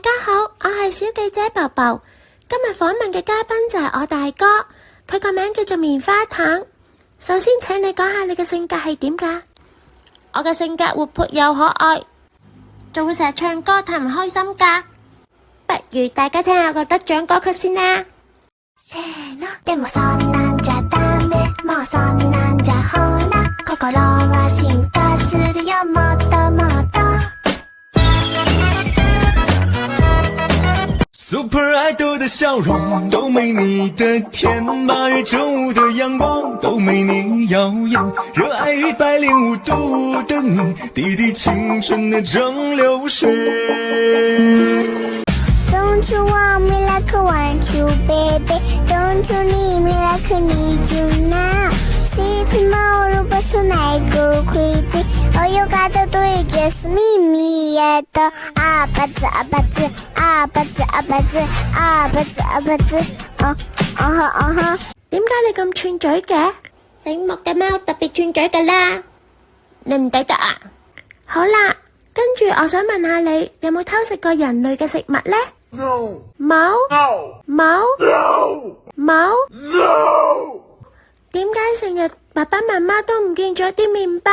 家好，我係小記者寶寶。今日訪問嘅嘉賓就係我大哥，佢個名叫做棉花糖。首先請你講下你嘅性格係點㗎？我嘅性格活潑又可愛，仲會成日唱歌氹人開心㗎。不如大家聽下個得獎歌曲先啦。せーの。でもそんなんじゃダメ、もうそんなんじゃほら、心は進化するよ、もっともっと。Super Idol 的笑容都没你的甜，8月正午的阳光都没你耀眼，热爱105度的你，滴滴青春的蒸馏水。Don't you want me like I want you, baby? Don't you need me like I need you now? See tomorrow, but tonight go crazy. 我有感的对决是秘密的啊巴子啊巴子啊巴子啊巴子啊巴子啊巴子點解你咁串嘴嘅？醒目嘅貓特別串嘴㗎啦，你唔抵得啊？好啦，跟住我想問下你，有冇偷食過人類嘅食物呢？ No. 冇 No. 冇 No. 冇？ No. 點解成日爸爸媽媽都唔見咗啲麵包，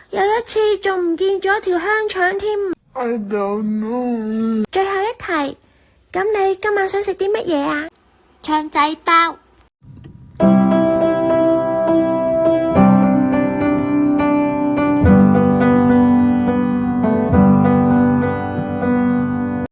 有一次仲唔見咗條香腸添？ I don't know. 最後一題，咁你今晚想食啲乜嘢啊？腸仔包。